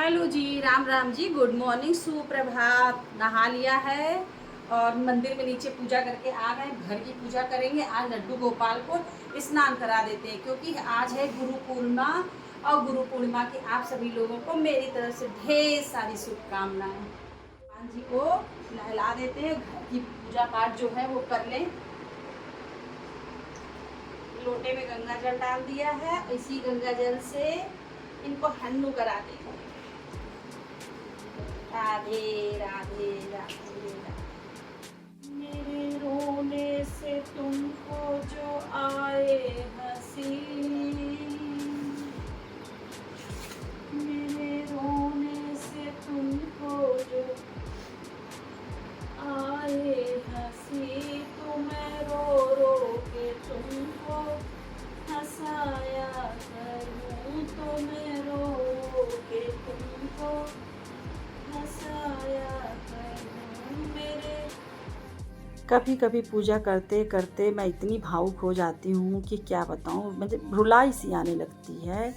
Hello जी, Ram Ram ji, good morning, सुप्रभात। नहा लिया है और मंदिर में नीचे पूजा करके आ गए। घर की पूजा करेंगे। आज लड्डू गोपाल को स्नान करा देते हैं क्योंकि आज है गुरु पूर्णिमा। और गुरु पूर्णिमा की आप सभी लोगों को मेरी तरफ से ढेर सारी शुभकामनाएं। भगवान जी को नहला देते हैं। घर की पूजा पाठ जो है वो कर लें। लोटे में गंगा जल डाल दिया है। इसी गंगा जल से इनको हन्नू करा देंगे। राधे राधे राधे राधे। मेरे रोने से तुमको जो आए हंसी, मेरे रोने से तुमको जो आए हंसी, तो मैं रो रो के तुमको हंसाया करूं, तो मैं रो रो के तुमको कभी कभी पूजा करते करते मैं इतनी भावुक हो जाती हूँ कि क्या बताऊँ, मुझे रुलाई सी आने लगती है।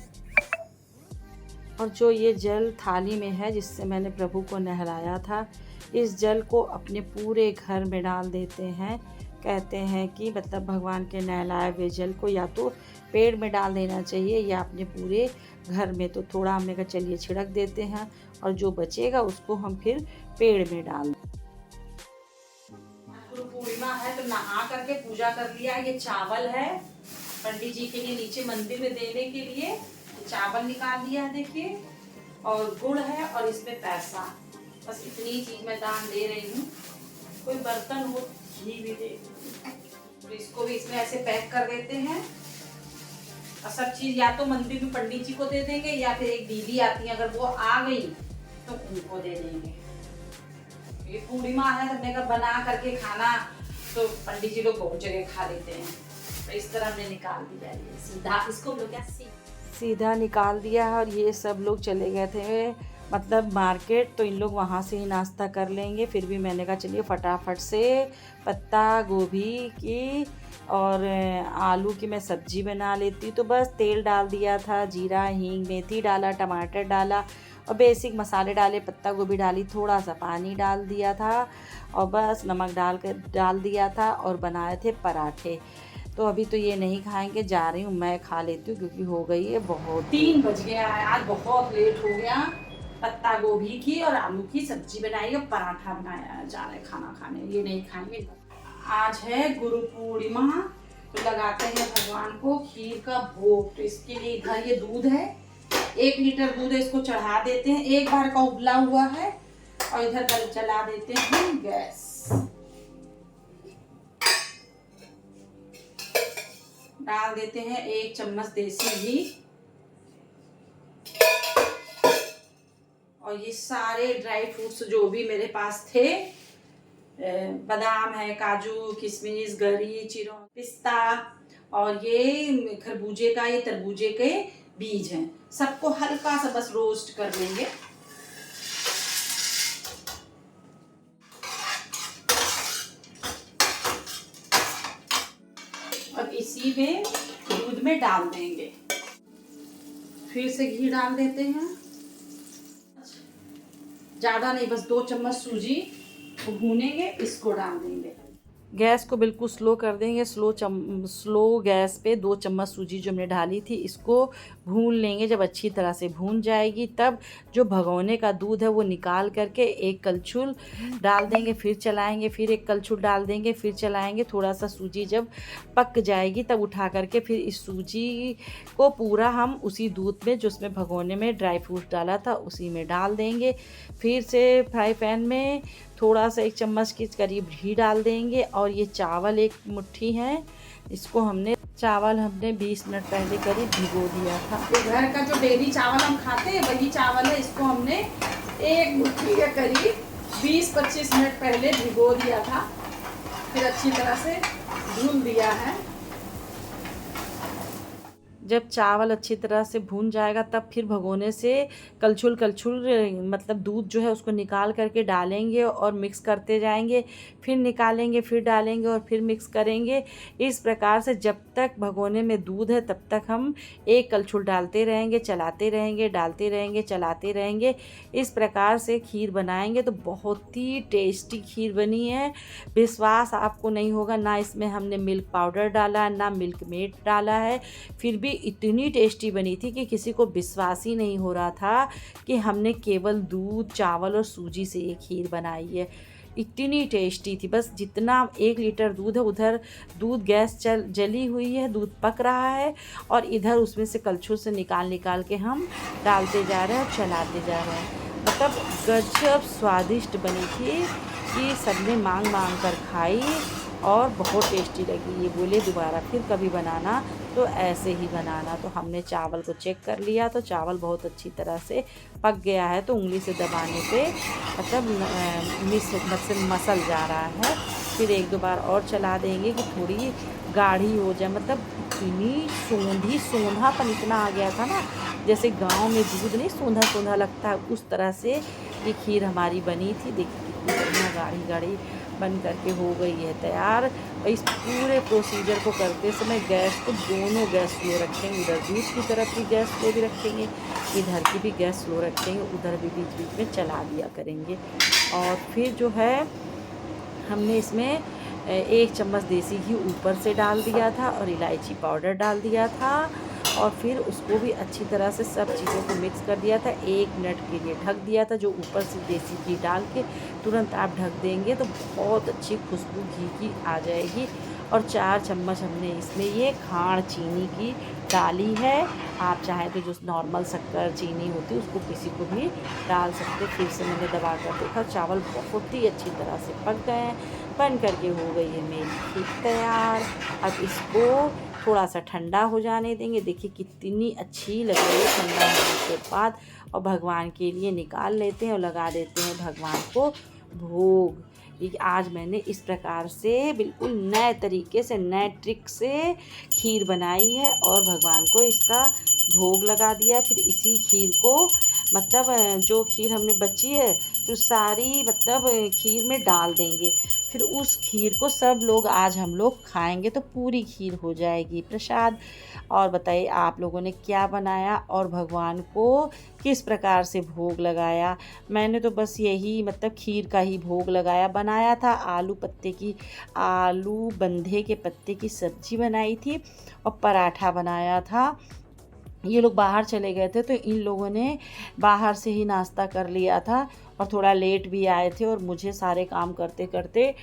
और जो ये जल थाली में है जिससे मैंने प्रभु को नहलाया था, इस जल को अपने पूरे घर में डाल देते हैं। कहते हैं कि मतलब भगवान के नहलाए हुए जल को या तो पेड़ में डाल देना चाहिए या अपने पूरे घर में। तो थोड़ा हमने कहा चलिए छिड़क देते हैं और जो बचेगा उसको हम फिर पेड़ में डाल दें। गुरु पूर्णिमा है तो नहा करके पूजा कर लिया। ये चावल है पंडित जी के लिए नीचे मंदिर में देने के लिए। चावल निकाल लिया है देखिए, और गुड़ है और इसमें पैसा। बस इतनी चीज मैं दान दे रही हूँ। कोई बर्तन हो घी भी दे, तो इसको भी इसमें ऐसे पैक कर देते हैं। और सब चीज या तो मंदिर में पंडित जी को दे देंगे या फिर एक दीदी आती है, अगर वो आ गई तो उनको दे देंगे। ये पूर्णिमा है तो हमने कहा बना करके खाना तो पंडित जी लोग बहुत जगह खा लेते हैं, तो इस तरह हमने निकाल दिया। ये सीधा इसको लोग क्या सीधा निकाल दिया है। और ये सब लोग चले गए थे मतलब मार्केट, तो इन लोग वहाँ से ही नाश्ता कर लेंगे। फिर भी मैंने कहा चलिए फटाफट से पत्ता गोभी की और आलू की मैं सब्जी बना लेती। तो बस तेल डाल दिया था, जीरा हींग मेथी डाला, टमाटर डाला और बेसिक मसाले डाले, पत्ता गोभी डाली, थोड़ा सा पानी डाल दिया था और बस नमक डाल दिया था और बनाए थे पराठे। तो अभी तो ये नहीं खाएंगे, जा रही हूँ मैं खा लेती हूँ क्योंकि हो गई है बहुत 3 बज गया है। आज बहुत लेट हो गया। पत्ता गोभी की और आलू की सब्जी बनाई और पराठा बनाया। जा रहे खाना खाने, ये नहीं खाएंगे। आज है गुरु पूर्णिमा, तो लगाते हैं भगवान को खीर का भोग। तो इसके लिए इधर ये दूध है, 1 लीटर दूध है, इसको चढ़ा देते हैं। एक बार का उबला हुआ है। और इधर पर जला देते हैं गैस। डाल देते हैं 1 चम्मच देसी घी। और ये सारे ड्राई फ्रूट्स जो भी मेरे पास थे, बादाम है, काजू, किशमिश, गरी, चिरौं, पिस्ता और ये खरबूजे का, ये तरबूजे के बीज हैं, सबको हल्का सा बस रोस्ट कर लेंगे। और इसी में दूध में डाल देंगे। फिर से घी डाल देते हैं, ज़्यादा नहीं, बस 2 चम्मच सूजी भूनेंगे, इसको डाल देंगे। गैस को बिल्कुल स्लो कर देंगे। स्लो गैस पे 2 चम्मच सूजी जो हमने डाली थी इसको भून लेंगे। जब अच्छी तरह से भून जाएगी तब जो भगोने का दूध है वो निकाल करके 1 कलछुल डाल देंगे, फिर चलाएंगे, फिर 1 कलछुल डाल देंगे, फिर चलाएंगे। थोड़ा सा सूजी जब पक जाएगी तब उठा करके फिर इस सूजी को पूरा हम उसी दूध में जो उसमें भगोने में ड्राई फ्रूट डाला था उसी में डाल देंगे। फिर से फ्राई पैन में थोड़ा सा 1 चम्मच के करीब घी डाल देंगे। और ये चावल 1 मुट्ठी है, इसको हमने 20 मिनट पहले करीब भिगो दिया था। ये घर का जो डेली चावल हम खाते हैं वही चावल है। इसको हमने 1 मुट्ठी के करीब 20-25 मिनट पहले भिगो दिया था, फिर अच्छी तरह से धुल दिया है। जब चावल अच्छी तरह से भून जाएगा तब फिर भगोने से कलछुल कलछुल मतलब दूध जो है उसको निकाल करके डालेंगे और मिक्स करते जाएंगे, फिर निकालेंगे, फिर डालेंगे और फिर मिक्स करेंगे। इस प्रकार से जब तक भगोने में दूध है तब तक हम एक कलछुल डालते रहेंगे, चलाते रहेंगे, डालते रहेंगे, चलाते रहेंगे। इस प्रकार से खीर बनाएंगे तो बहुत ही टेस्टी खीर बनी है। विश्वास आपको नहीं होगा, ना इसमें हमने मिल्क पाउडर डाला, ना मिल्क मेड डाला है, फिर भी इतनी टेस्टी बनी थी कि किसी को विश्वास ही नहीं हो रहा था कि हमने केवल दूध, चावल और सूजी से ये खीर बनाई है। इतनी टेस्टी थी। बस जितना 1 लीटर दूध है उधर दूध गैस जली हुई है, दूध पक रहा है और इधर उसमें से कलछुल से निकाल के हम डालते जा रहे हैं और चलाते जा रहे हैं। मतलब गजब स्वादिष्ट बनी थी कि सबने मांग कर खाई और बहुत टेस्टी लगी। ये बोले दोबारा फिर कभी बनाना तो ऐसे ही बनाना। तो हमने चावल को चेक कर लिया तो चावल बहुत अच्छी तरह से पक गया है, तो उंगली से दबाने पे मतलब मसल जा रहा है। फिर 1-2 बार और चला देंगे कि थोड़ी गाढ़ी हो जाए। मतलब इतनी सोंधापन इतना आ गया था ना, जैसे गांव में दूध नहीं सोंधा लगता है, उस तरह से ये खीर हमारी बनी थी। देखिए कितनी बढ़िया गाढ़ी बन करके हो गई है तैयार। और इस पूरे प्रोसीजर को करते समय गैस को दोनों गैस स्लो रखेंगे, उधर दूध की तरफ भी गैस स्लो भी रखेंगे, इधर की भी गैस स्लो रखेंगे, उधर भी बीच में चला दिया करेंगे। और फिर जो है हमने इसमें 1 चम्मच देसी घी ऊपर से डाल दिया था और इलायची पाउडर डाल दिया था और फिर उसको भी अच्छी तरह से सब चीज़ों को मिक्स कर दिया था। 1 मिनट के लिए ढक दिया था, जो ऊपर से देसी घी डाल के तुरंत आप ढक देंगे तो बहुत अच्छी खुशबू घी की आ जाएगी। और 4 चम्मच हमने इसमें ये खाड़ चीनी की डाली है। आप चाहें तो जो नॉर्मल शक्कर चीनी होती है उसको किसी को भी डाल सकते। फिर से मैंने दबा कर देखा, चावल बहुत ही अच्छी तरह से पक गए हैं, बन करके हो गई है मेरी खीर तैयार। अब इसको थोड़ा सा ठंडा हो जाने देंगे। देखिए कितनी अच्छी लग रही है ठंडा होने के बाद। और भगवान के लिए निकाल लेते हैं और लगा देते हैं भगवान को भोग। आज मैंने इस प्रकार से बिल्कुल नए तरीके से, नए ट्रिक से खीर बनाई है और भगवान को इसका भोग लगा दिया। फिर इसी खीर को मतलब जो खीर हमने बची है तो सारी मतलब खीर में डाल देंगे। फिर उस खीर को सब लोग आज हम लोग खाएंगे तो पूरी खीर हो जाएगी प्रसाद। और बताइए आप लोगों ने क्या बनाया और भगवान को किस प्रकार से भोग लगाया। मैंने तो बस यही मतलब खीर का ही भोग लगाया। बनाया था आलू बंधे के पत्ते की सब्जी बनाई थी और पराठा बनाया था। ये लोग बाहर चले गए थे तो इन लोगों ने बाहर से ही नाश्ता कर लिया था और थोड़ा लेट भी आए थे और मुझे सारे काम करते करते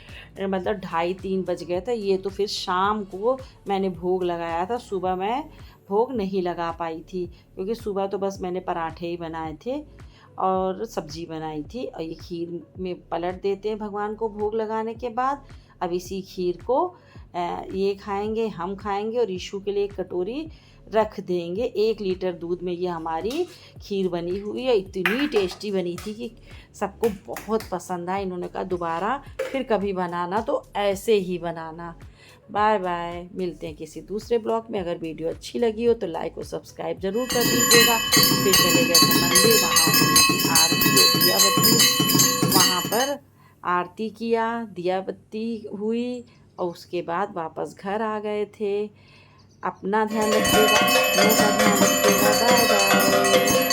मतलब 2:30-3 बज गए थे। ये तो फिर शाम को मैंने भोग लगाया था, सुबह मैं भोग नहीं लगा पाई थी क्योंकि सुबह तो बस मैंने पराठे ही बनाए थे और सब्जी बनाई थी। और ये खीर में पलट देते हैं भगवान को भोग लगाने के बाद। अब इसी खीर को ये खाएंगे, हम खाएंगे और यीशु के लिए एक कटोरी रख देंगे। 1 लीटर दूध में ये हमारी खीर बनी हुई है। इतनी टेस्टी बनी थी कि सबको बहुत पसंद आया। इन्होंने कहा दोबारा फिर कभी बनाना तो ऐसे ही बनाना। बाय बाय, मिलते हैं किसी दूसरे ब्लॉग में। अगर वीडियो अच्छी लगी हो तो लाइक और सब्सक्राइब ज़रूर कर दीजिएगा। फिर चले गए थे मंदिर, वहाँ आरती और दिया बत्ती, वहाँ पर आरती किया, दिया बत्ती हुई और उसके बाद वापस घर आ गए थे। अपना ध्यान रखिएगा, अपनों का ध्यान रखिएगा। Bye bye.